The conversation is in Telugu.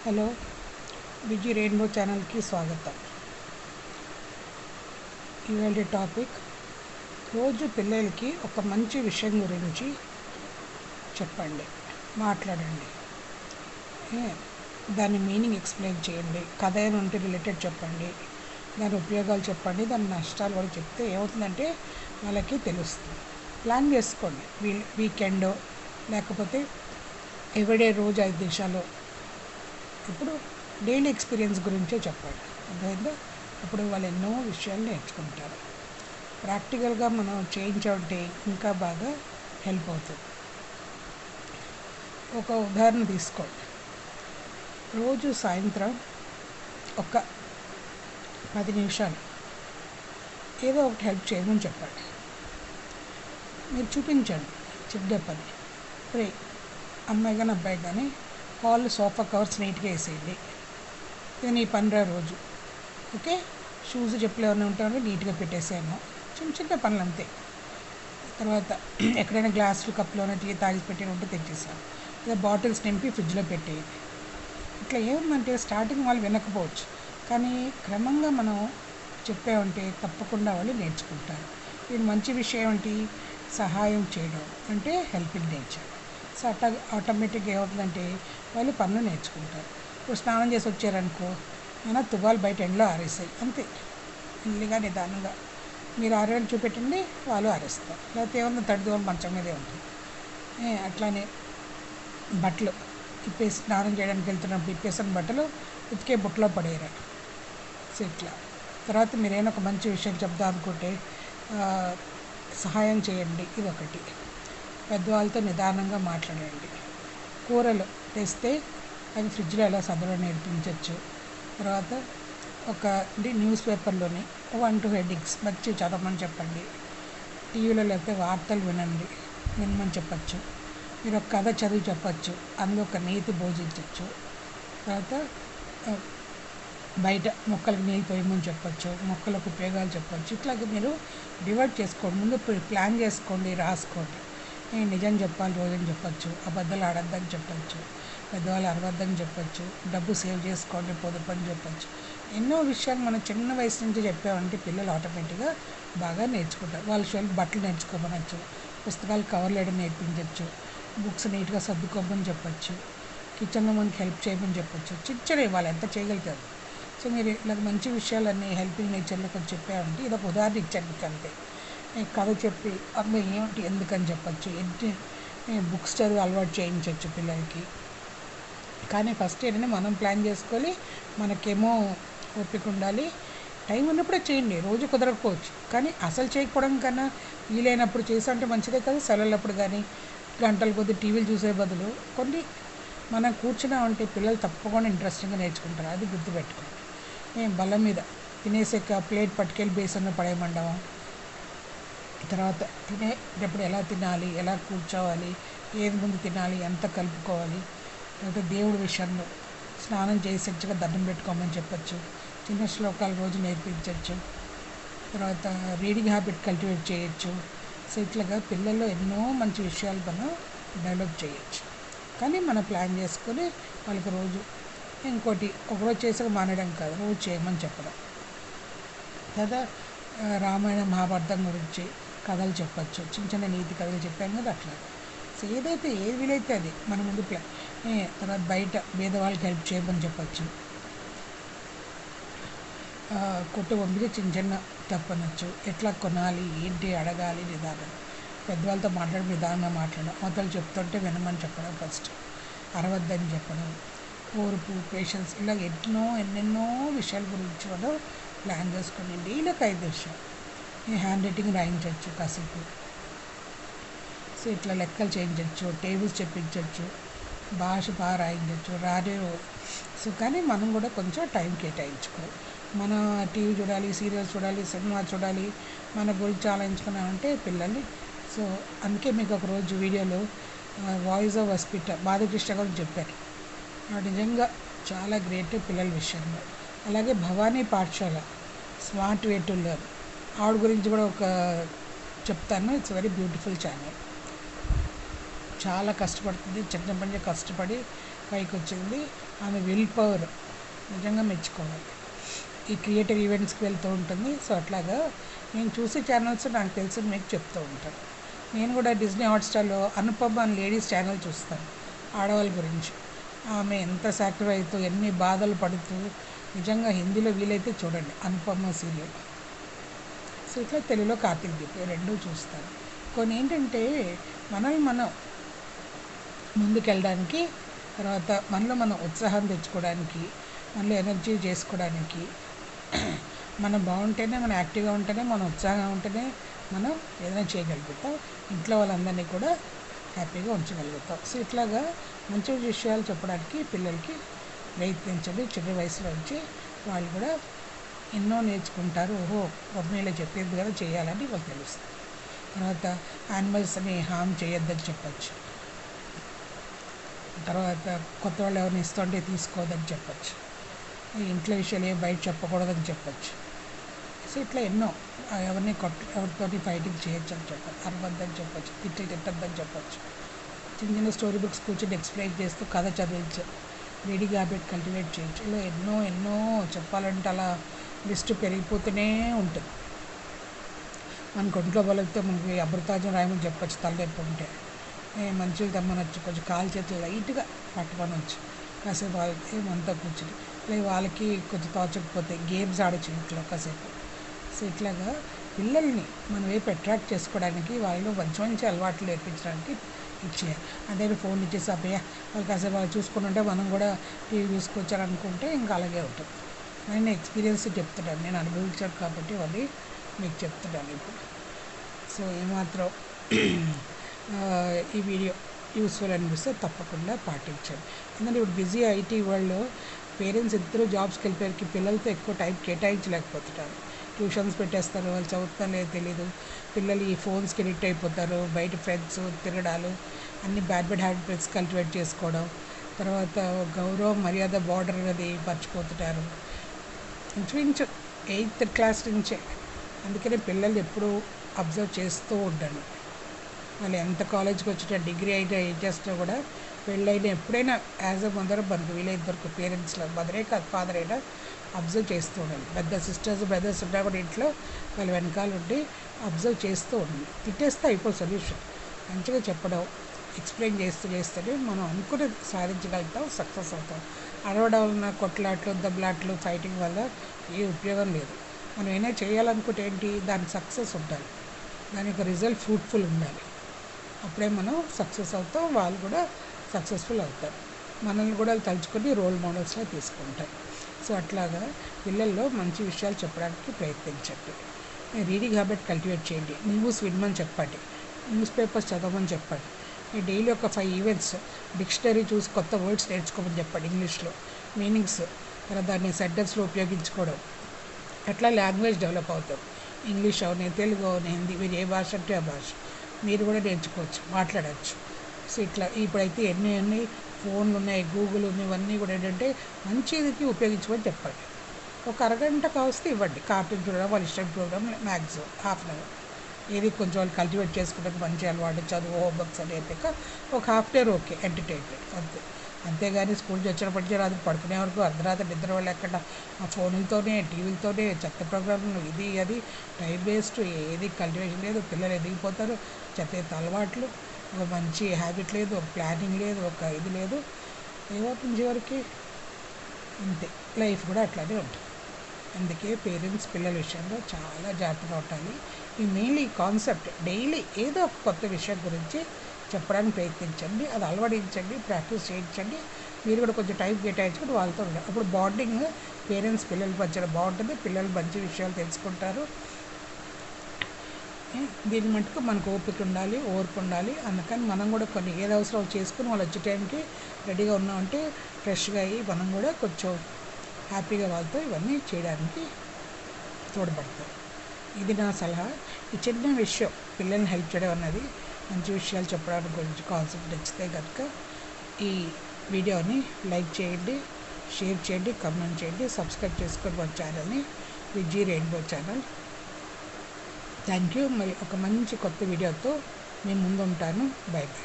హలో విజీ రెయిన్బో ఛానల్కి స్వాగతం. ఇవాళ టాపిక్ రోజు పిల్లలకి ఒక మంచి విషయం గురించి చెప్పండి, మాట్లాడండి, దాని మీనింగ్ ఎక్స్ప్లెయిన్ చేయండి, కథ అయినా ఉంటే రిలేటెడ్ చెప్పండి, దాని ఉపయోగాలు చెప్పండి, దాని నష్టాలు కూడా చెప్తే ఏమవుతుందంటే వాళ్ళకి తెలుస్తుంది. ప్లాన్ చేసుకోండి, వీకెండ్ లేకపోతే ఎవ్రీడే రోజు 5 నిమిషాలు. ఇప్పుడు డైలీ ఎక్స్పీరియన్స్ గురించే చెప్పండి, అర్థమైందా? అప్పుడు వాళ్ళు ఎన్నో విషయాలు నేర్చుకుంటారు. ప్రాక్టికల్గా మనం చేయించాలంటే ఇంకా బాగా హెల్ప్ అవుతుంది. ఒక ఉదాహరణ తీసుకోండి. రోజు సాయంత్రం ఒక 10 నిమిషాలు ఏదో ఒకటి హెల్ప్ చేయమని చెప్పండి. మీరు చూపించండి చిన్న పని. రే అమ్మాయి కానీ అబ్బాయి కానీ హాల్ సోఫా కవర్స్ నీట్గా వేసేయండి, ఇది నీ పనిరా రోజు. ఓకే, షూస్ చెప్పులు ఏమైనా ఉంటాయో నీట్గా పెట్టేసాను. చిన్న చిన్న పనులు అంతే. తర్వాత ఎక్కడైనా గ్లాసులు కప్పులోనే టీ తాగి పెట్టి ఉంటే తెచ్చేసాను, లేదా బాటిల్స్ నింపి ఫ్రిడ్జ్లో పెట్టేయండి. ఇట్లా ఏముందంటే స్టార్టింగ్ వాళ్ళు వినకపోవచ్చు, కానీ క్రమంగా మనం చెప్పామంటే తప్పకుండా వాళ్ళు నేర్చుకుంటారు. దీని మంచి విషయం ఏంటి? సహాయం చేయడం అంటే హెల్పింగ్ నేచర్. సో ఆటోమేటిక్గా ఏమవుతుందంటే వాళ్ళు పనులు నేర్చుకుంటారు. ఇప్పుడు స్నానం చేసి వచ్చారనుకో, అయినా తువ్వాలు బయట ఎండలో ఆరేసాయి అంతే. ఇల్లుగా నిదానంగా మీరు ఆరేళ్ళు చూపెట్టండి, వాళ్ళు ఆరేస్తారు. లేకపోతే ఏమన్నా తడి తువ్వాలు మంచం మీదే ఉంటుంది. అట్లానే బట్టలు ఇప్పేసి స్నానం చేయడానికి వెళ్తున్నప్పుడు ఇప్పేసిన బట్టలు ఉతికే బుట్టలో పడేయరా. సో ఇట్లా. తర్వాత మీరైనా ఒక మంచి విషయం చెప్దాం అనుకుంటే సహాయం చేయండి, ఇది ఒకటి. పెద్దవాళ్ళతో నిదానంగా మాట్లాడండి. కూరలు తెస్తే అవి ఫ్రిడ్జ్లో ఎలా సదరో నేర్పించవచ్చు. తర్వాత ఒక న్యూస్ పేపర్లోని 1-2 హెడ్డింగ్స్ మంచి చదవమని చెప్పండి. టీవీలో లేకపోతే వార్తలు వినమని చెప్పచ్చు. మీరు ఒక కథ చదివి చెప్పచ్చు, అందులో ఒక నీతి బోధించవచ్చు. తర్వాత బయట మొక్కలకు నీళ్ళు పోయమని చెప్పచ్చు, మొక్కలకు ఉపయోగాలు చెప్పచ్చు. ఇట్లాగే మీరు డివైడ్ చేసుకోండి. ముందు ప్లాన్ చేసుకోండి, రాసుకోండి. నిజం చెప్పాలి రోజని చెప్పచ్చు, అబద్ధాలు ఆడొద్దని చెప్పచ్చు, పెద్దవాళ్ళు అరవద్దని చెప్పచ్చు, డబ్బు సేవ్ చేసుకోండి పొదుపు అని చెప్పచ్చు. ఎన్నో విషయాలు మనం చిన్న వయసు నుంచి చెప్పామంటే పిల్లలు ఆటోమేటిక్గా బాగా నేర్చుకుంటారు. వాళ్ళ బట్టలు నేర్చుకోమనచ్చు, పుస్తకాలు కవర్లు వేయడం నేర్పించవచ్చు, బుక్స్ నీట్గా సర్దుకోమని చెప్పచ్చు, కిచెన్లో మనకి హెల్ప్ చేయమని చెప్పచ్చు. చిచ్చడే వాళ్ళు ఎంత చేయగలుగుతారు. సో మీరు ఇలా మంచి విషయాలన్నీ హెల్పింగ్ నేచర్లో కొంచెం చెప్పామంటే ఇది ఒక ఉదాహరణ ఇచ్చాను మీకు అంతే. కథ చెప్పి అమ్మ ఏమిటి ఎందుకని చెప్పచ్చు, బుక్స్ చదివి అలవాటు చేయించవచ్చు పిల్లలకి. కానీ ఫస్ట్ ఏంటంటే మనం ప్లాన్ చేసుకోవాలి, మనకేమో ఓపిక ఉండాలి. టైం ఉన్నప్పుడే చేయండి, రోజు కుదరకపోవచ్చు, కానీ అసలు చేయకపోవడం కన్నా వీలైనప్పుడు చేసామంటే మంచిదే కదా. సెలవులప్పుడు కానీ గంటల కొద్ది టీవీలు చూసే బదులు కొన్ని మనం కూర్చున్నామంటే పిల్లలు తప్పకుండా ఇంట్రెస్టింగ్గా నేర్చుకుంటారు. అది గుర్తుపెట్టుకోండి. బల్ల మీద తినేసాక ప్లేట్ పట్టుకెళ్ళి బేసన్లో పడేయమంటాము. తర్వాత తినేటప్పుడు ఎలా తినాలి, ఎలా కూర్చోవాలి, ఏది ముందు తినాలి, ఎంత కలుపుకోవాలి. తర్వాత దేవుడి విషయంలో స్నానం చేసేట్టుగా దండం పెట్టుకోమని చెప్పచ్చు, చిన్న శ్లోకాలు రోజు నేర్పించవచ్చు. తర్వాత రీడింగ్ హ్యాబిట్ కల్టివేట్ చేయొచ్చు. సో ఇట్లాగా పిల్లల్లో ఎన్నో మంచి విషయాలు మనం డెవలప్ చేయొచ్చు. కానీ మనం ప్లాన్ చేసుకొని వాళ్ళకి రోజు ఇంకోటి ఒకరోజు చేసాక మానేయడం కాదు, రోజు చేయమని చెప్పడం. లేదా రామాయణ మహాభారతం గురించి కథలు చెప్పచ్చు, చిన్న చిన్న నీతి కథలు చెప్పాను కదా అట్లా. సో ఏది వీలైతే అది మన ముందు తర్వాత బయట పేదవాళ్ళకి హెల్ప్ చేయమని చెప్పచ్చు. కొట్టు పంపితే చిన్న చిన్న తప్పనొచ్చు, ఎట్లా కొనాలి ఏంటి అడగాలి నిదానం. పెద్దవాళ్ళతో మాట్లాడి నిదానంగా మాట్లాడడం, అవతలు చెప్తుంటే వినమని చెప్పడం, ఫస్ట్ అరవద్దని చెప్పడం, ఓర్పు పేషెన్స్, ఇలా ఎన్నెన్నో విషయాల గురించి మనం ప్లాన్ చేసుకోండి. డైలీ ఒక 5 నిమిషాలు హ్యాండ్ రైటింగ్ రాయించవచ్చు కాసేపు. సో ఇట్లా లెక్కలు చేయించవచ్చు, టేబుల్స్ చెప్పించవచ్చు, భాష బాగా రాయించవచ్చు, రాడియో. సో కానీ మనం కూడా కొంచెం టైం కేటాయించుకోవాలి. మన టీవీ చూడాలి, సీరియల్స్ చూడాలి, సినిమా చూడాలి, మన గురించి ఆలోచించుకున్నామంటే పిల్లల్ని. సో అందుకే మీకు ఒకరోజు వీడియోలో వాయిస్ ఆఫ్ హాస్పిటల్ బాలకృష్ణ గురించి చెప్పారు. నిజంగా చాలా గ్రేట్ పిల్లల విషయంలో. అలాగే భవానీ పాఠశాల స్మార్ట్ వే టు లెర్న్, ఆవిడ గురించి కూడా ఒక చెప్తాను. It's very beautiful channel. చాలా కష్టపడుతుంది, చిన్నప్పటి నుంచి కష్టపడి పైకి వచ్చింది. ఆమె విల్ పవర్ నిజంగా మెచ్చుకోవాలి. ఈ క్రియేటివ్ ఈవెంట్స్కి వెళ్తూ ఉంటుంది. సో అట్లాగా నేను చూసే ఛానల్స్ నాకు తెలిసి మీకు చెప్తూ ఉంటాను. నేను కూడా డిజ్నీ హాట్స్టార్లో అనుపమ అని లేడీస్ ఛానల్ చూస్తాను, ఆడవాళ్ళ గురించి. ఆమె ఎంత సాక్రిఫైస్, ఎన్ని బాధలు పడుతూ, నిజంగా హిందీలో వీలైతే చూడండి అనుపమ సీరియల్. సో ఇట్లా తెలుగులో కార్తీక్ దీప్ రెండూ చూస్తాను. కొన్ని ఏంటంటే మనల్ని మనం ముందుకెళ్ళడానికి, తర్వాత మనలో మనం ఉత్సాహం తెచ్చుకోవడానికి, మనలో ఎనర్జీ చేసుకోవడానికి, మనం బాగుంటేనే, మనం యాక్టివ్గా ఉంటేనే, మనం ఉత్సాహంగా ఉంటేనే మనం ఏదైనా చేయగలుగుతాం, ఇంట్లో వాళ్ళందరినీ కూడా హ్యాపీగా ఉంచగలుగుతాం. సో ఇట్లాగా మంచి విషయాలు చెప్పడానికి పిల్లలకి ప్రయత్నించండి. చిన్న వయసులో వచ్చి వాళ్ళు కూడా ఎన్నో నేర్చుకుంటారు. ఓహో మమ్మీలో చెప్పేది కదా చేయాలని వాళ్ళకి తెలుస్తుంది. తర్వాత యానిమల్స్ని హామ్ చేయొద్దని చెప్పచ్చు. తర్వాత కొత్త వాళ్ళు ఎవరిని ఇస్తుంటే తీసుకోవద్దని చెప్పచ్చు. ఇంట్లో విషయాలు ఏం బయట చెప్పకూడదని చెప్పచ్చు. సో ఇట్లా ఎన్నో, ఎవరితో ఫైటింగ్ చేయొచ్చు అని చెప్పచ్చు, అరవద్దని చెప్పచ్చు, తిట్టద్దని చెప్పచ్చు. చిన్న చిన్న స్టోరీ బుక్స్ కూర్చొని ఎక్స్ప్లెయిన్ చేస్తూ కథ చదివించు, రీడింగ్ హ్యాబిట్ కల్టివేట్ చేయొచ్చు. ఇలా ఎన్నో చెప్పాలంటే అలా లిస్టు పెరిగిపోతూనే ఉంటుంది. మనకు ఒంట్లో బలితే మనకి అమృతాజం రాయమని చెప్పచ్చు, తలనొప్పి ఉంటే మంచిగా తెమ్మనొచ్చు, కొంచెం కాలు చేతులు లైట్గా పట్టుకొనొచ్చు, కాసేపు వాళ్ళకి ఏమంతా కూర్చుని, లేదా వాళ్ళకి కొంచెం తోచకపోతే గేమ్స్ ఆడచ్చు ఇంట్లో కాసేపు. సో ఇట్లాగా పిల్లల్ని మన వైపు అట్రాక్ట్ చేసుకోవడానికి, వాళ్ళు మంచి అలవాట్లు నేర్పించడానికి ఇచ్చేయాలి. అంటే ఫోన్ ఇచ్చేసి అబ్బయ్య వాళ్ళు కాసేపు వాళ్ళు చూసుకుని ఉంటే మనం కూడా టీవీ చూసుకొచ్చారనుకుంటే ఇంకా అలాగే ఉంటుంది. నేను ఎక్స్పీరియన్స్ చెప్తున్నాను, నేను అనుభవించాను కాబట్టి వాళ్ళు మీకు చెప్తున్నాను ఇప్పుడు. సో ఏమాత్రం ఈ వీడియో యూస్ఫుల్ అనిపిస్తే తప్పకుండా పాటించండి. ఎందుకంటే ఇప్పుడు బిజీ ఐటీ వరల్డ్లో పేరెంట్స్ ఇద్దరు జాబ్స్కి వెళ్ళిపోయారికి పిల్లలతో ఎక్కువ టైం కేటాయించలేకపోతున్నారు. ట్యూషన్స్ పెట్టేస్తారు, వాళ్ళు చదువుతారో లేదో తెలీదు. పిల్లలు ఈ ఫోన్స్కి ఎడిక్ట్ అయిపోతారు, బయట ఫ్రెండ్స్ తిరగడాలు, అన్ని బ్యాడ్ హ్యాబిట్స్ కల్టివేట్ చేసుకోవడం, తర్వాత గౌరవం మర్యాద బార్డర్ అనేది మర్చిపోతున్నారు ఇంచుమించు 8th క్లాస్ నుంచే. అందుకనే పిల్లలు ఎప్పుడూ అబ్జర్వ్ చేస్తూ ఉంటాను. వాళ్ళు ఎంత కాలేజ్కి వచ్చినా, డిగ్రీ అయినా, ఏం చేసినా కూడా పెళ్ళైనా ఎప్పుడైనా యాజ్ అ మదర్ మనకు వీలైన వరకు పేరెంట్స్లో మదరే కాదు ఫాదర్ అయినా అబ్జర్వ్ చేస్తూ ఉండాలి. పెద్ద సిస్టర్స్ బ్రదర్స్ ఉన్నా కూడా ఇంట్లో వాళ్ళ వెనకాల ఉండి అబ్జర్వ్ చేస్తూ ఉండాలి. తిట్టేస్తే అయిపో సొల్యూషన్. మంచిగా చెప్పడం, ఎక్స్ప్లెయిన్ చేస్తేనే మనం అనుకుని సాధించగలుగుతాం, సక్సెస్ అవుతాం. అరవడం వలన, కొట్లాట్లు, దెబ్బలాట్లు, ఫైటింగ్ వల్ల ఏ ఉపయోగం లేదు. మనం ఏమైనా చేయాలనుకుంటే ఏంటి, దానికి సక్సెస్ ఉండాలి, దానికి రిజల్ట్ ఫ్రూట్ఫుల్ ఉండాలి. అప్పుడే మనం సక్సెస్ అవుతాం, వాళ్ళు కూడా సక్సెస్ఫుల్ అవుతారు. మనల్ని కూడా తలుచుకొని రోల్ మోడల్స్గా తీసుకుంటారు. సో అట్లాగా పిల్లల్లో మంచి విషయాలు చెప్పడానికి ప్రయత్నించండి. రీడింగ్ హ్యాబిట్ కల్టివేట్ చేయండి. న్యూస్ వినమని చెప్పండి, న్యూస్ పేపర్స్ చదవమని చెప్పండి. డైలీ ఒక 5 ఈవెంట్స్ డిక్షనరీ చూసి కొత్త వర్డ్స్ నేర్చుకోమని చెప్పండి, ఇంగ్లీష్లో మీనింగ్స్, దాన్ని సెంటెన్స్లో ఉపయోగించుకోవడం. అట్లా లాంగ్వేజ్ డెవలప్ అవుతాం. ఇంగ్లీష్ అవునే, తెలుగు అవునే, హిందీ, మీరు ఏ భాష అంటే ఆ భాష మీరు కూడా నేర్చుకోవచ్చు, మాట్లాడవచ్చు. సో ఇట్లా ఇప్పుడైతే ఎన్ని ఫోన్లు ఉన్నాయి, గూగుల్ ఉన్నాయి, ఇవన్నీ కూడా ఏంటంటే మంచిదికి ఉపయోగించమని చెప్పండి. ఒక అరగంట కావస్తే ఇవ్వండి. కార్టూన్ చూడడం, వాళ్ళ ఇష్టం ప్రోగ్రామ్, మ్యాక్సిమం ½ అన్ అవర్. ఏది కొంచెం వాళ్ళు కల్టివేట్ చేసుకుంటానికి మంచి అలవాటు, చదువు, హోంవర్క్స్ అని చెప్పాక ఒక ½ డే ఓకే ఎంటర్టైన్మెంట్ అంతే. అంతేగాని స్కూల్ నుంచి వచ్చినప్పటికీ రాదు, పడుకునే వరకు అర్ధరాత్రి నిద్ర వాళ్ళు ఎక్కడ ఆ ఫోన్లతోనే, టీవీలతోనే, చెత్త ప్రోగ్రాంలు, ఇది అది టైం వేస్ట్, ఏది కల్టివేషన్ లేదు. పిల్లలు ఎదిగిపోతారు, చెత్త అలవాట్లు, ఒక మంచి హ్యాబిట్ లేదు, ఒక ప్లానింగ్ లేదు, ఒక ఇది లేదు. ఏమవుతుంది చివరికి, అంతే. లైఫ్ కూడా అట్లానే ఉంటుంది. అందుకే పేరెంట్స్ పిల్లల విషయంలో చాలా జాగ్రత్తగా ఉండాలి. ఈ మెయిన్లీ కాన్సెప్ట్ డైలీ ఏదో ఒక కొత్త విషయం గురించి చెప్పడానికి ప్రయత్నించండి, అది అలవడించండి, ప్రాక్టీస్ చేయించండి. మీరు కూడా కొంచెం టైం కేటాయించుకుంటే వాళ్ళతో ఉండాలి. అప్పుడు బాండింగ్ పేరెంట్స్ పిల్లల మధ్యలో బాగుంటుంది, పిల్లలు మంచి విషయాలు తెలుసుకుంటారు. దీని మటుకు మనకు ఓపిక ఉండాలి, ఓర్పు ఉండాలి. అందుకని మనం కూడా కొన్ని ఏది అవసరం చేసుకుని వాళ్ళు వచ్చే టైంకి రెడీగా ఉన్నామంటే ఫ్రెష్గా అయ్యి మనం కూడా కొంచెం హ్యాపీగా వాళ్ళతో ఇవన్నీ చేయడానికి తోడ్పడతాం. ఇది నా సలహా. ఈ చిన్న విషయం పిల్లల్ని హెల్ప్ చేయడం అన్నది, మంచి విషయాలు చెప్పడానికి గురించి కాన్సెప్ట్ నచ్చితే కనుక ఈ వీడియోని లైక్ చేయండి, షేర్ చేయండి, కామెంట్ చేయండి, సబ్స్క్రైబ్ చేసుకొని మన ఛానల్ని విజీ రెయిన్బో ఛానల్. Thank you. మరి ఒక మంచి కొత్త వీడియోతో నేను ముందు ఉంటాను. By by.